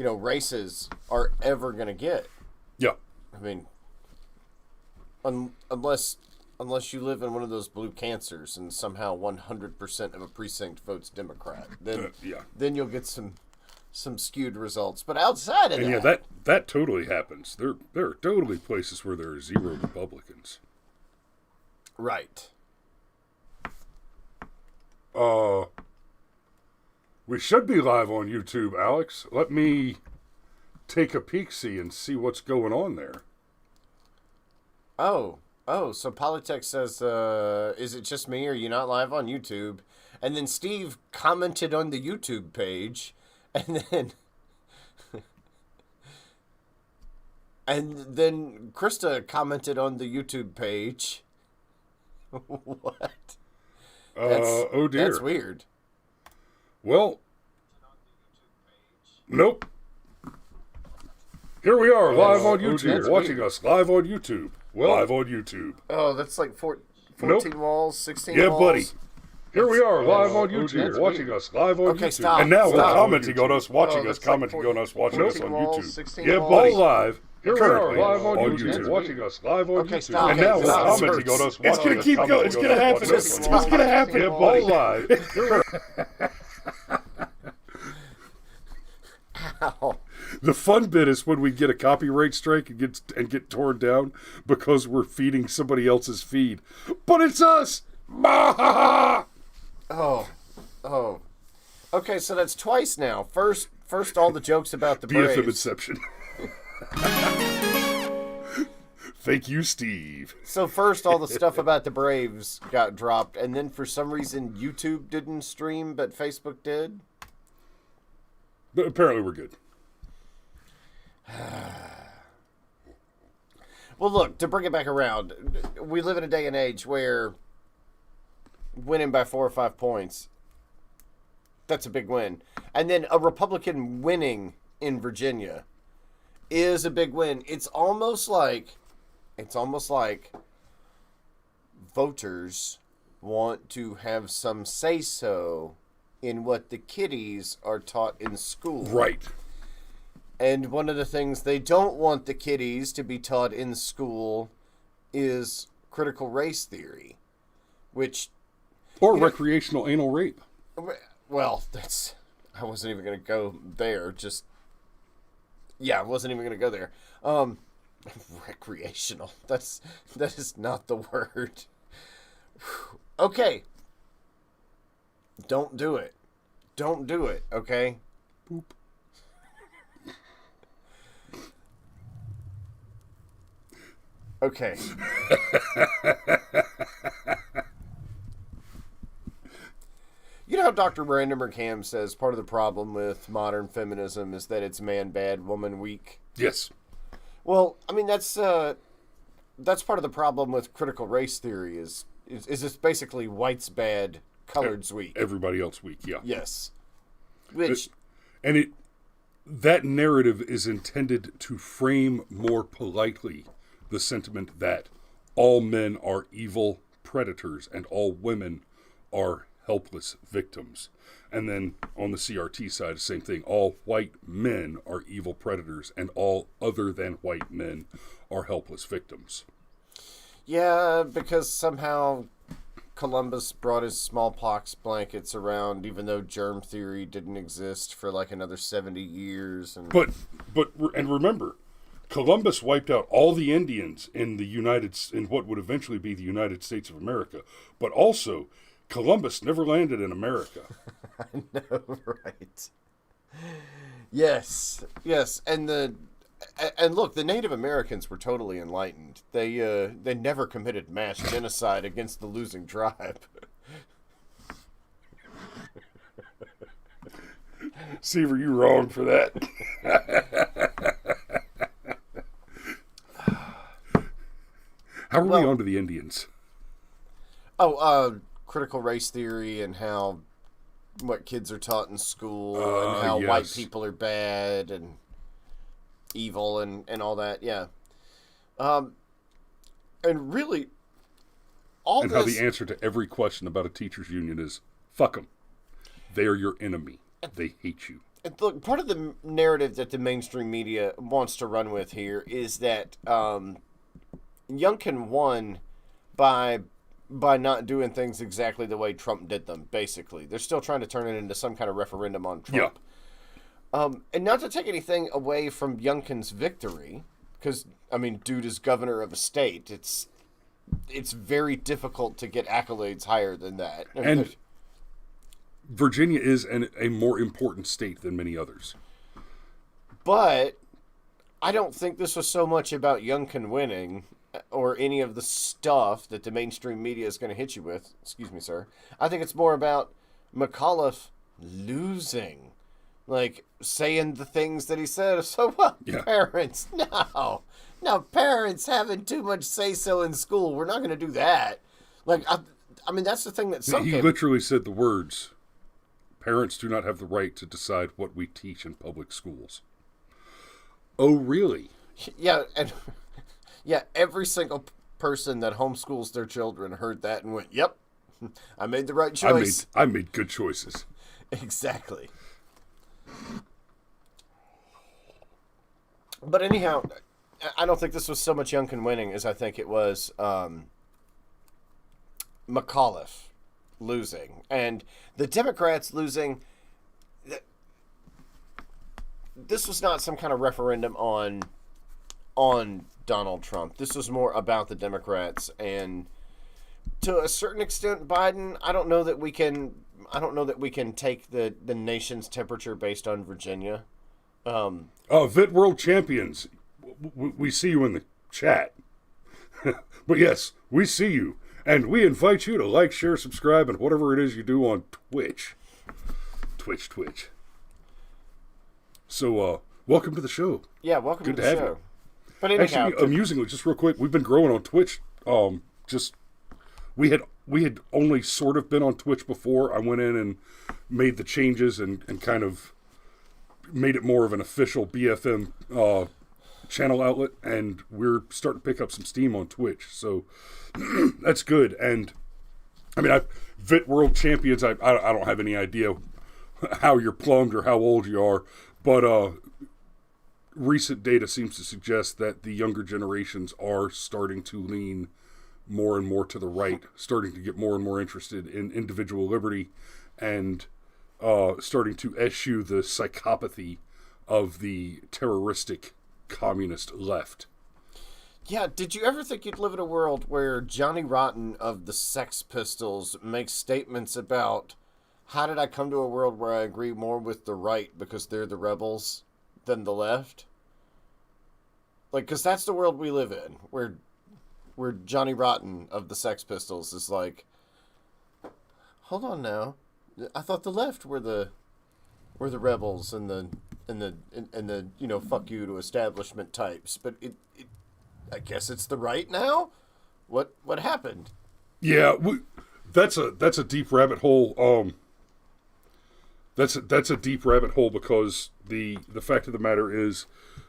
races are ever going to get. Yeah. I mean, unless you live in one of those blue cancers and somehow 100% of a precinct votes Democrat, then you'll get some skewed results. But outside of that totally happens. There are totally places where there are 0 Republicans. Right. We should be live on YouTube, Alex. Let me take a peek-see and see what's going on there. Oh, so Polytech says, is it just me or are you not live on YouTube? And then Steve commented on the YouTube page, and then Krista commented on the YouTube page. What? Oh dear. That's weird. Well, nope. Here we are, live on YouTube, watching us live on YouTube. Live on YouTube. Oh, that's like 14 walls, 16 walls. Yeah, buddy. Here we are, live on YouTube, watching us live on YouTube. Stop. And now we're commenting on us, watching us, commenting on us, watching us on YouTube. Yeah, buddy. All live. Here we are, live on YouTube, watching us live on YouTube. Stop. And now we're commenting on us, watching us. It's going to keep going. It's going to happen. It's going to happen. Yeah, all live. Ow. The fun bit is when we get a copyright strike and get torn down because we're feeding somebody else's feed. But it's us! Oh. Okay, so that's twice now. First all the jokes about the Braves. BFM Inception. Thank you, Steve. So first all the stuff about the Braves got dropped, and then for some reason YouTube didn't stream, but Facebook did? But apparently we're good. Well, look, to bring it back around, we live in a day and age where winning by 4 or 5 points, that's a big win. And then a Republican winning in Virginia is a big win. It's almost like voters want to have some say-so in what the kiddies are taught in school. Right. And one of the things they don't want the kiddies to be taught in school is critical race theory, which... Or recreational anal rape. Well, I wasn't even going to go there. I wasn't even going to go there. Recreational. That is not the word. Okay. Don't do it. Don't do it, okay? Boop. Okay. You know how Dr. Brandon McCam says part of the problem with modern feminism is that it's man bad, woman weak? Yes. Well, I mean, that's part of the problem with critical race theory is it's basically white's bad, colored's weak. Everybody else weak, yeah. Yes. That narrative is intended to frame more politely the sentiment that all men are evil predators and all women are helpless victims. And then on the CRT side, the same thing. All white men are evil predators and all other than white men are helpless victims. Yeah, because somehow Columbus brought his smallpox blankets around, even though germ theory didn't exist for like another 70 years. But remember, Columbus wiped out all the Indians in what would eventually be the United States of America. But also, Columbus never landed in America. I know, right? Yes. And look, the Native Americans were totally enlightened. They never committed mass genocide against the losing tribe. See, were you wrong for that? How are we on to the Indians? Critical race theory and what kids are taught in school and how white people are bad and evil and all that, yeah. And really, how the answer to every question about a teacher's union is, fuck them. They are your enemy. They hate you. Look, part of the narrative that the mainstream media wants to run with here is that Youngkin won by not doing things exactly the way Trump did them. Basically, they're still trying to turn it into some kind of referendum on Trump. And not to take anything away from Youngkin's victory, because I mean, dude is governor of a state. It's very difficult to get accolades higher than that. And Virginia is a more important state than many others. But I don't think this was so much about Youngkin winning or any of the stuff that the mainstream media is going to hit you with. Excuse me, sir. I think it's more about McAuliffe losing. Like, saying the things that he said. So, well, parents, no, parents having too much say-so in school. We're not going to do that. Like, I mean, that's the thing that some He literally said the words, parents do not have the right to decide what we teach in public schools. Oh, really? Yeah, and yeah, every single person that homeschools their children heard that and went, yep, I made the right choice. I made good choices. Exactly. But anyhow, I don't think this was so much Youngkin winning as I think it was McAuliffe losing. And the Democrats losing. This was not some kind of referendum on Donald Trump. This was more about the Democrats, and to a certain extent Biden. I don't know that we can take the nation's temperature based on Virginia. Vit World Champions, we see you in the chat. But yes, we see you. And we invite you to like, share, subscribe, and whatever it is you do on Twitch. Twitch. So, welcome to the show. Yeah, welcome Good to the show. You. But anyhow, actually, amusingly, just real quick, we've been growing on Twitch. We had only sort of been on Twitch before. I went in and made the changes and kind of made it more of an official BFM channel outlet, and we're starting to pick up some steam on Twitch. So that's good. And I mean, Vit World Champions, I don't have any idea how you're plumbed or how old you are, but recent data seems to suggest that the younger generations are starting to lean more and more to the right, starting to get more and more interested in individual liberty, and starting to eschew the psychopathy of the terroristic communist left. Yeah, did you ever think you'd live in a world where Johnny Rotten of the Sex Pistols makes statements about, how did I come to a world where I agree more with the right because they're the rebels than the left? Like, because that's the world we live in, where Johnny Rotten of the Sex Pistols is like, hold on now, I thought the left were the rebels and the fuck you to establishment types, but I guess it's the right now. What happened? Yeah, that's a deep rabbit hole. That's a deep rabbit hole because the fact of the matter is,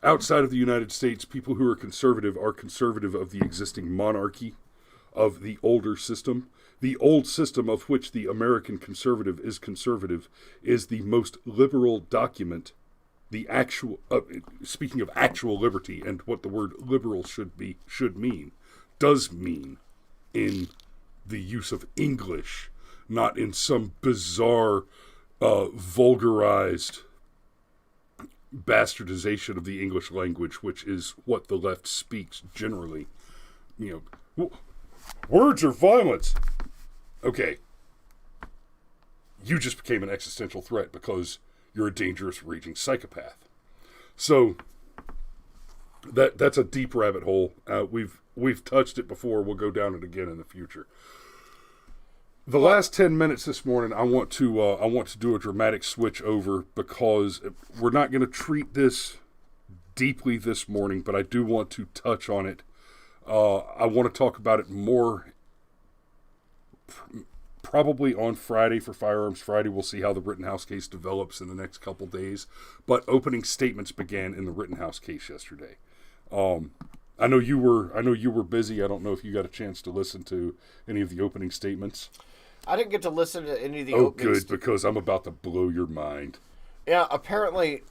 outside of the United States, people who are conservative of the existing monarchy, of the older system. The old system of which the American conservative is the most liberal document. The actual, speaking of actual liberty and what the word liberal does mean in the use of English, not in some bizarre, vulgarized bastardization of the English language, which is what the left speaks generally. Words are violence. Okay. You just became an existential threat because you're a dangerous, raging psychopath. So that's a deep rabbit hole. We've touched it before. We'll go down it again in the future. The last 10 minutes this morning, I want to do a dramatic switch over because we're not going to treat this deeply this morning, but I do want to touch on it. I want to talk about it more probably on Friday for Firearms Friday. We'll see how the Rittenhouse case develops in the next couple days. But opening statements began in the Rittenhouse case yesterday. I know you were busy. I don't know if you got a chance to listen to any of the opening statements. I didn't get to listen to any of the opening statements. Oh, good, because I'm about to blow your mind. Yeah, apparently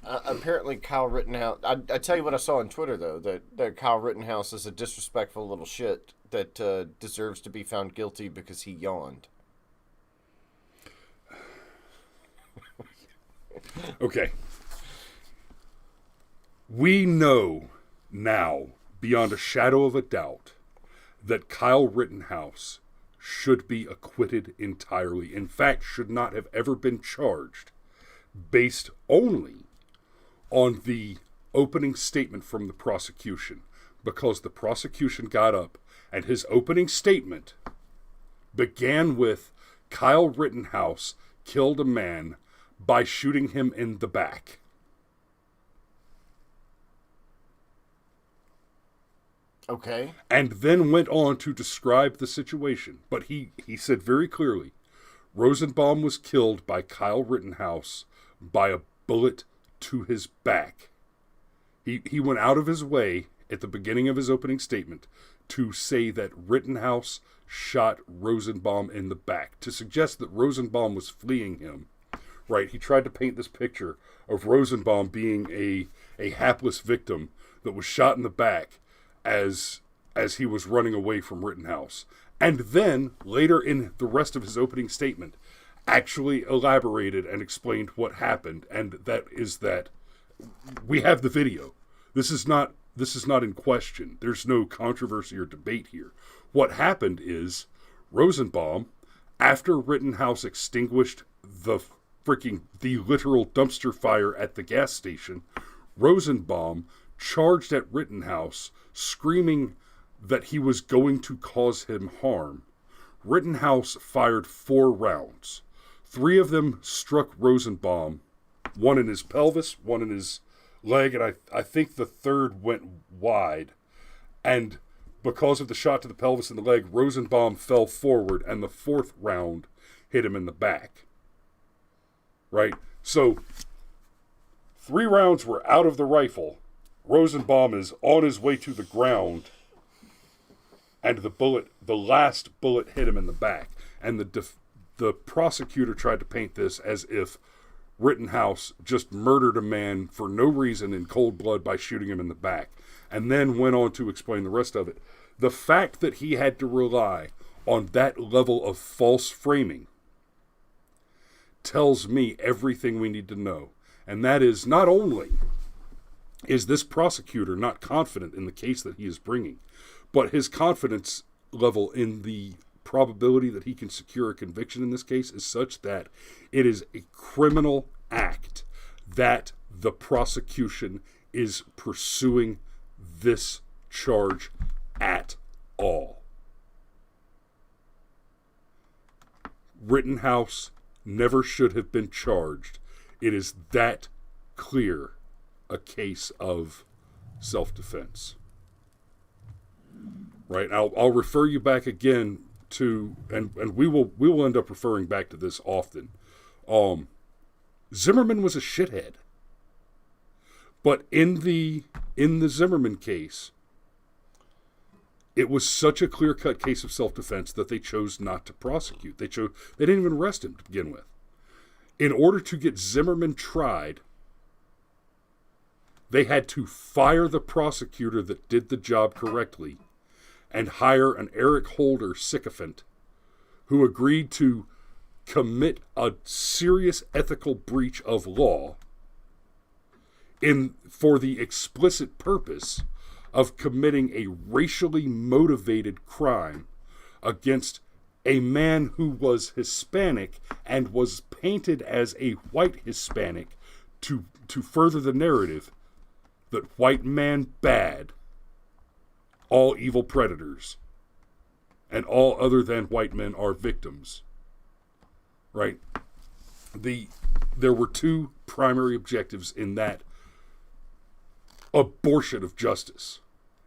Kyle Rittenhouse. I tell you what I saw on Twitter though, that Kyle Rittenhouse is a disrespectful little shit that deserves to be found guilty because he yawned. Okay. We know now, beyond a shadow of a doubt, that Kyle Rittenhouse should be acquitted entirely. In fact, should not have ever been charged, based only on the opening statement from the prosecution, because the prosecution got up and his opening statement began with Kyle Rittenhouse killed a man by shooting him in the back. Okay. And then went on to describe the situation. But he said very clearly, Rosenbaum was killed by Kyle Rittenhouse by a bullet to his back. He went out of his way at the beginning of his opening statement to say that Rittenhouse shot Rosenbaum in the back, to suggest that Rosenbaum was fleeing him. Right? He tried to paint this picture of Rosenbaum being a hapless victim that was shot in the back as he was running away from Rittenhouse. And then, later in the rest of his opening statement, actually elaborated and explained what happened, and that is that we have the video. This is not in question. There's no controversy or debate here. What happened is Rosenbaum, after Rittenhouse extinguished the literal dumpster fire at the gas station, Rosenbaum charged at Rittenhouse, screaming that he was going to cause him harm. Rittenhouse fired 4 rounds. 3 of them struck Rosenbaum, one in his pelvis, one in his leg, and I think the third went wide. And because of the shot to the pelvis and the leg, Rosenbaum fell forward, and the 4th round hit him in the back. Right? So, 3 rounds were out of the rifle. Rosenbaum is on his way to the ground, and the last bullet hit him in the back. And the prosecutor tried to paint this as if Rittenhouse just murdered a man for no reason in cold blood by shooting him in the back, and then went on to explain the rest of it. The fact that he had to rely on that level of false framing tells me everything we need to know. And that is, not only is this prosecutor not confident in the case that he is bringing, but his confidence level in the probability that he can secure a conviction in this case is such that it is a criminal act that the prosecution is pursuing this charge at all. Rittenhouse never should have been charged. It is that clear a case of self-defense. Right? I'll refer you back again to, and we will end up referring back to this often. Zimmerman was a shithead. But in the Zimmerman case, it was such a clear-cut case of self-defense that they chose not to prosecute. They didn't even arrest him to begin with. In order to get Zimmerman tried, they had to fire the prosecutor that did the job correctly and hire an Eric Holder sycophant who agreed to commit a serious ethical breach of law for the explicit purpose of committing a racially motivated crime against a man who was Hispanic and was painted as a white Hispanic to further the narrative that white man bad, all evil predators, and all other than white men are victims. Right? There were 2 primary objectives in that abortion of justice,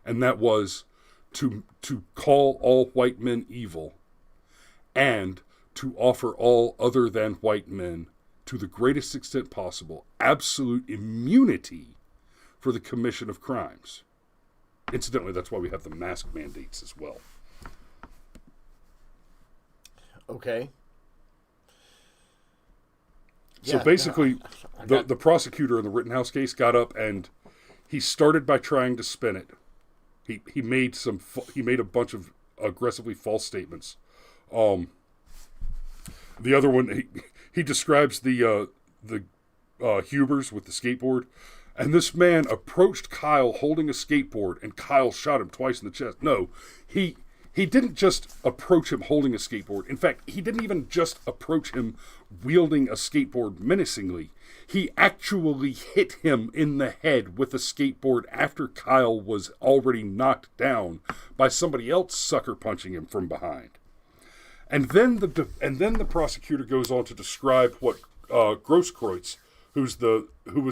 and that was to call all white men evil and to offer all other than white men, to the greatest extent possible, absolute immunity for the commission of crimes. Incidentally, that's why we have the mask mandates as well. Okay. So Yeah, basically, no, the prosecutor in the Rittenhouse case got up and he started by trying to spin it. He made a bunch of aggressively false statements. The other one, he describes the Hubers with the skateboard, and this man approached Kyle holding a skateboard, and Kyle shot him twice in the chest. No, he didn't just approach him holding a skateboard. In fact, he didn't even just approach him wielding a skateboard menacingly. He actually hit him in the head with a skateboard after Kyle was already knocked down by somebody else sucker punching him from behind. And then the prosecutor goes on to describe what Grosskreutz, who was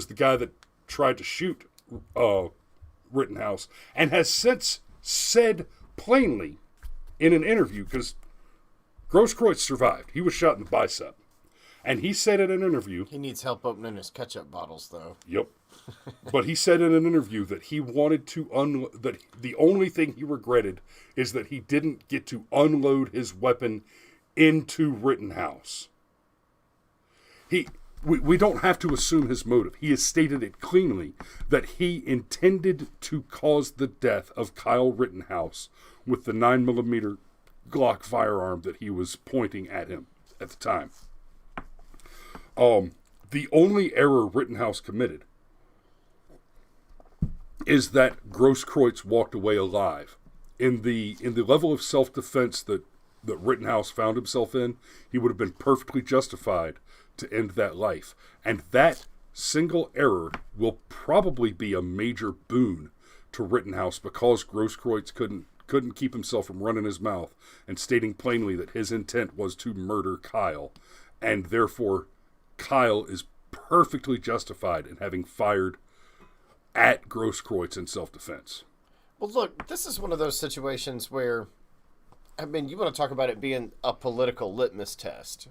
the guy that tried to shoot Rittenhouse, and has since said plainly in an interview, because Grosskreutz survived. He was shot in the bicep. And he said in an interview... he needs help opening his ketchup bottles, though. Yep. But he said in an interview that he wanted to that the only thing he regretted is that he didn't get to unload his weapon into Rittenhouse. We don't have to assume his motive. He has stated it cleanly that he intended to cause the death of Kyle Rittenhouse with the 9mm Glock firearm that he was pointing at him at the time. The only error Rittenhouse committed is that Grosskreutz walked away alive. In the level of self-defense that Rittenhouse found himself in, he would have been perfectly justified to end that life. And that single error will probably be a major boon to Rittenhouse, because Grosskreutz couldn't keep himself from running his mouth and stating plainly that his intent was to murder Kyle, and therefore Kyle is perfectly justified in having fired at Grosskreutz in self-defense. Well, look, this is one of those situations where, I mean, you want to talk about it being a political litmus test.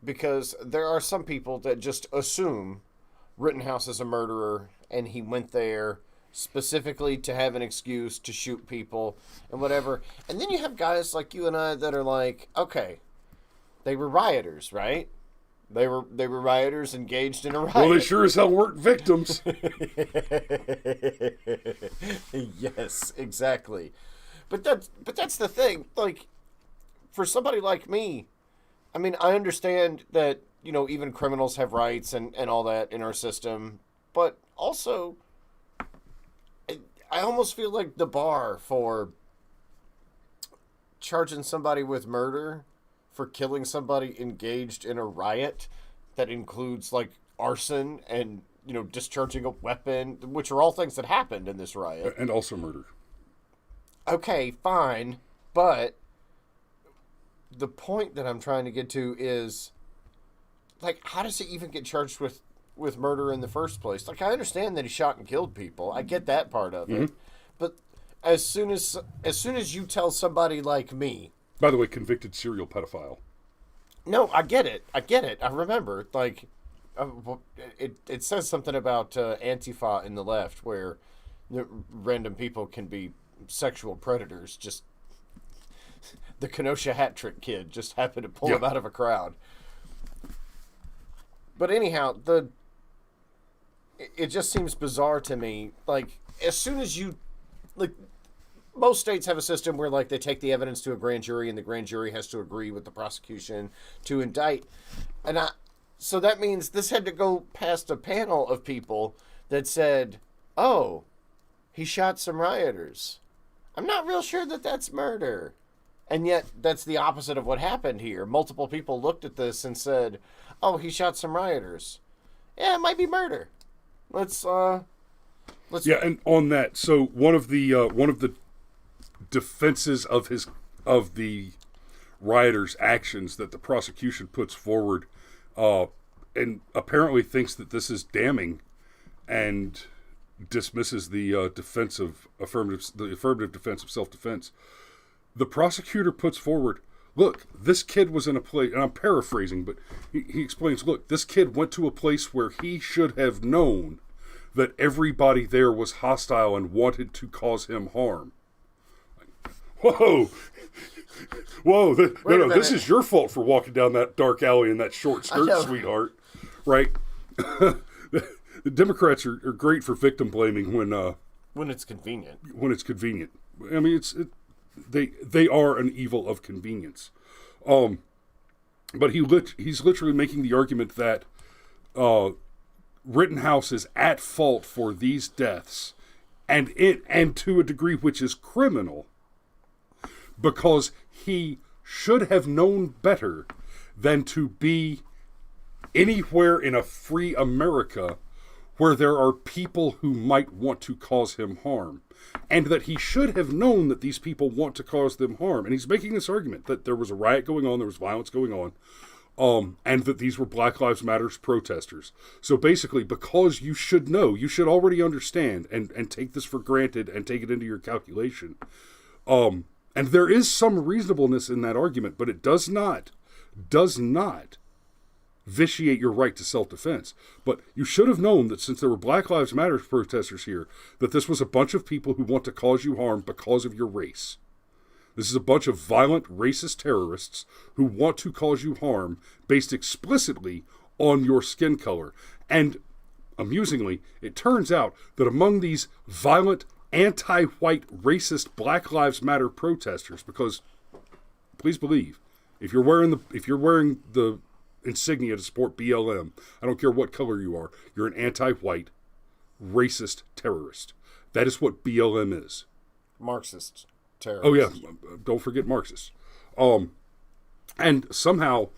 Because there are some people that just assume Rittenhouse is a murderer and he went there specifically to have an excuse to shoot people and whatever. And then you have guys like you and I that are like, okay, they were rioters, right? They were rioters engaged in a riot. Well, they sure as hell weren't victims. Yes, exactly. But that's the thing. Like, for somebody like me, I mean, I understand that, you know, even criminals have rights and all that in our system, but also I almost feel like the bar for charging somebody with murder for killing somebody engaged in a riot that includes, like, arson and, you know, discharging a weapon, which are all things that happened in this riot. And also murder. Okay, fine, but the point that I'm trying to get to is, like, how does he even get charged with murder in the first place? Like, I understand that he shot and killed people. I get that part of it. But as soon as you tell somebody like me... By the way, convicted serial pedophile. No, I get it. I remember. Like, it says something about Antifa in the left, where random people can be sexual predators. Just the Kenosha hat trick kid just happened to pull him out of a crowd. But anyhow, it just seems bizarre to me. Like, as soon as you, like, most states have a system where, like, they take the evidence to a grand jury and the grand jury has to agree with the prosecution to indict. So that means this had to go past a panel of people that said, oh, he shot some rioters. I'm not real sure that that's murder. And yet, that's the opposite of what happened here. Multiple people looked at this and said, oh, he shot some rioters. Yeah, it might be murder. Let's Yeah, and on that, so one of the defenses of the rioters' actions that the prosecution puts forward, and apparently thinks that this is damning, and dismisses the affirmative defense of self-defense. The prosecutor puts forward, look, this kid was in a place, and I'm paraphrasing, but he explains, look, this kid went to a place where he should have known that everybody there was hostile and wanted to cause him harm. Whoa. Whoa, Wait a no, this minute. is your fault for walking down that dark alley in that short skirt, know. sweetheart. Right? The Democrats are great for victim blaming When it's convenient. when it's convenient. I mean, they are an evil of convenience. But he's literally making the argument that Rittenhouse is at fault for these deaths, and to a degree which is criminal, because he should have known better than to be anywhere in a free America where there are people who might want to cause him harm. And that he should have known that these people want to cause them harm. And he's making this argument that there was a riot going on, there was violence going on, and that these were Black Lives Matter protesters. So basically, because you should know, you should already understand and take this for granted and take it into your calculation. And there is some reasonableness in that argument, but it does not vitiate your right to self-defense. But you should have known that since there were Black Lives Matter protesters here, that this was a bunch of people who want to cause you harm because of your race. This is a bunch of violent, racist terrorists who want to cause you harm based explicitly on your skin color. And amusingly, it turns out that among these violent, anti-white, racist Black Lives Matter protesters, because please believe, if you're wearing the insignia to support BLM, I don't care what color you are, you're an anti-white, racist terrorist. That is what BLM is. Marxist terrorist. Oh yeah, don't forget Marxists. And somehow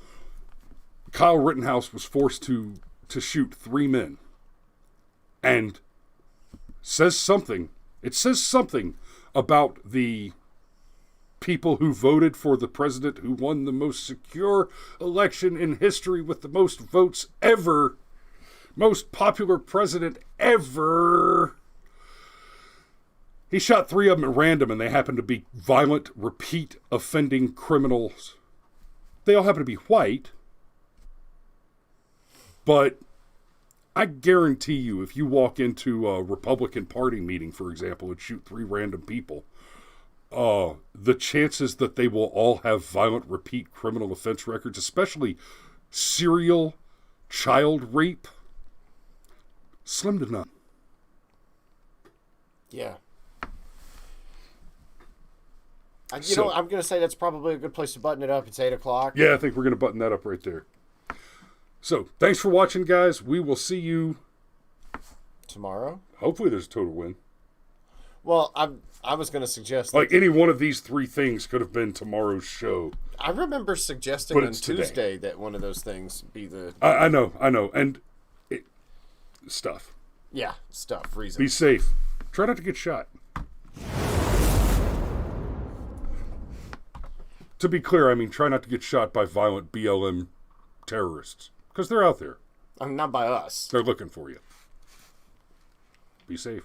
Kyle Rittenhouse was forced to shoot 3 men, and says something. It says something about the people who voted for the president who won the most secure election in history with the most votes ever, most popular president ever. He shot 3 of them at random, and they happen to be violent, repeat offending criminals. They all happen to be white, but I guarantee you, if you walk into a Republican Party meeting, for example, and shoot 3 random people, the chances that they will all have violent, repeat criminal offense records, especially serial child rape, slim to none. Yeah. I'm going to say that's probably a good place to button it up. It's 8 o'clock. Yeah, I think we're going to button that up right there. So, thanks for watching, guys. We will see you tomorrow. Hopefully there's a total win. Well, I was going to suggest... Like, any one of these 3 things could have been tomorrow's show. I remember suggesting on Tuesday that one of those things be the... I know. And stuff. Yeah, stuff. Reasons. Be safe. Try not to get shot. To be clear, I mean, try not to get shot by violent BLM terrorists. Because they're out there. Not by us. They're looking for you. Be safe.